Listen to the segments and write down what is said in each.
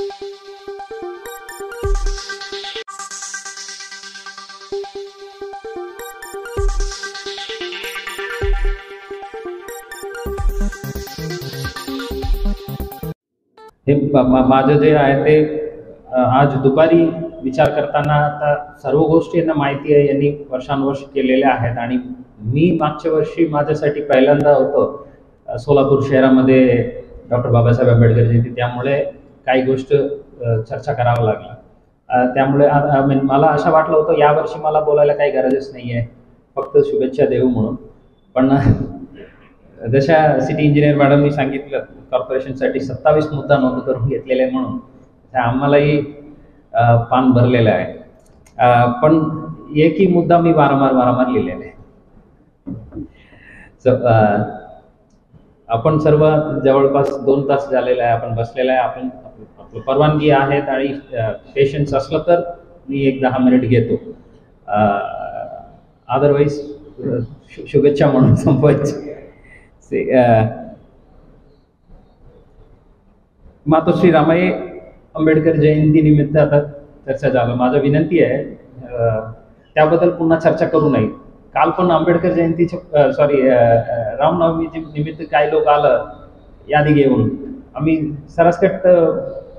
हे माझं जे आहे ते आज दुपारी विचार करताना आता सर्व गोष्टी यांना माहिती आहे, यांनी वर्षानुवर्ष केलेल्या आहेत. आणि मी मागच्या वर्षी माझ्यासाठी पहिल्यांदा होतो सोलापूर शहरामध्ये डॉक्टर बाबासाहेब आंबेडकर जयंती, त्यामुळे काही गोष्ट चर्चा करावं लागलं. त्यामुळे मला असं वाटलं होतं यावर्षी मला बोलायला काही गरजच नाही आहे, फक्त शुभेच्छा देऊ म्हणून. पण जशा सिटी इंजिनियर मॅडमनी सांगितलं, कॉर्पोरेशनसाठी 27 मुद्दा नोंद करून घेतलेले म्हणून आम्हालाही पान भरलेलं आहे. पण एकही मुद्दा मी वारंवार लिहिलेला आहे. आपण सर्व जवळपास 2 तास झालेला आहे, आपण बसलेला आहे. आपण परवानगी आहेत आणि पेशन्स असलं तर मी 1-10 मिनिट घेतो, अदरवाईज शुभेच्छा म्हणून संपवायचे. मातोश्री रामाई आंबेडकर जयंती निमित्त आता चर्चा झालं. माझं विनंती आहे त्याबद्दल पुन्हा चर्चा करू नये. काल पण आंबेडकर जयंतीच्या रामनवमी निमित्त काही लोक आलं यादी घेऊन, आम्ही सरसकट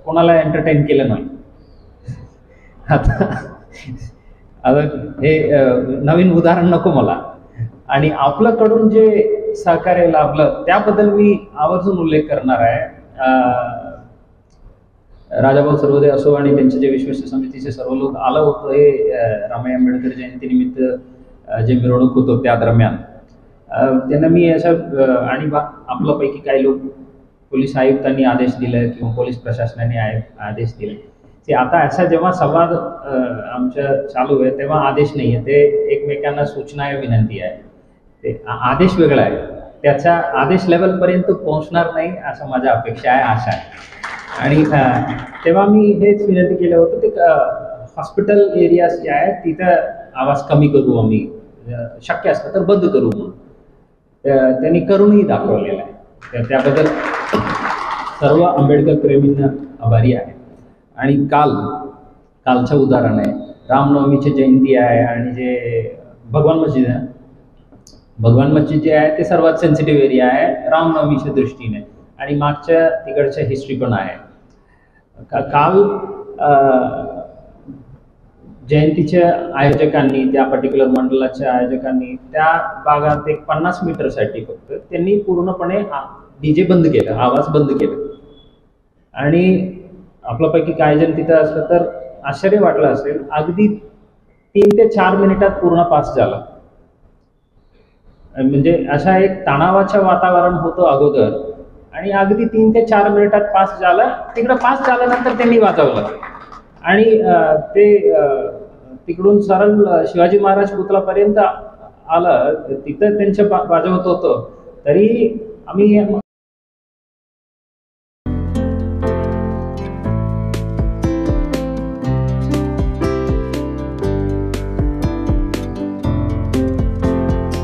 कोणाला एंटरटेन केलं नाही. आता हे नवीन उदाहरण नको मला. आणि आपल्याकडून जे सहकार्य लाभलं त्याबद्दल मी आवर्जून उल्लेख करणार आहे. राजाभाऊ सर्वोदय असो आणि त्यांचे जे विश्वस्त समितीचे सर्व लोक आलं होतं हे रामाई आंबेडकर जयंतीनिमित्त जे मिरवणूक होतं त्या दरम्यान, त्यांना मी असं आणि आपल्यापैकी काही लोक पोलीस आयुक्तांनी आदेश दिले किंवा पोलीस प्रशासनाने आदेश दिले. ते आता असा जेव्हा संवाद आमच्या चालू आहे तेव्हा आदेश नाही आहे, ते एकमेकांना सूचना आहे, विनंती आहे. ते आदेश वेगळा आहे, त्याचा आदेश लेवलपर्यंत पोहोचणार नाही असं माझ्या अपेक्षा आहे, आशा आहे. आणि तेव्हा मी हेच विनंती केलं होतं की हॉस्पिटल एरियाज जे आहेत तिथं आवाज कमी करू, आम्ही शक्य असतं तर बंद करू म्हणून त्यांनी करूनही दाखवलेलं आहे. त्याबद्दल सर्व आंबेडकर प्रेमींना आभारी आहे. आणि कालचं उदाहरण आहे, रामनवमीची जयंती आहे आणि जे भगवान मस्जिद जे आहे ते सर्वात सेन्सिटिव्ह एरिया आहे रामनवमीच्या दृष्टीने, आणि मागच्या तिकडच्या हिस्ट्री पण आहे. काल जयंतीच्या आयोजकांनी, त्या पर्टिक्युलर मंडळाच्या आयोजकांनी त्या भागात एक 50 मीटरसाठी फक्त त्यांनी पूर्णपणे डीजे बंद केलं, आवाज बंद केलं. आणि आपल्यापैकी काही जण तिथं असलं तर आश्चर्य वाटलं असेल, अगदी 3 ते 4 मिनिटात पूर्ण पास झाला. म्हणजे अशा एक तणावाचं वातावरण होतं अगोदर, आणि अगदी 3 ते 4 मिनिटात पास झालं. तिकडं पास झाल्यानंतर त्यांनी वाजवलं आणि ते तिकडून सरळ शिवाजी महाराज पुतळापर्यंत आलं. तिथं त्यांचं वाजवत होतं. तरी आम्ही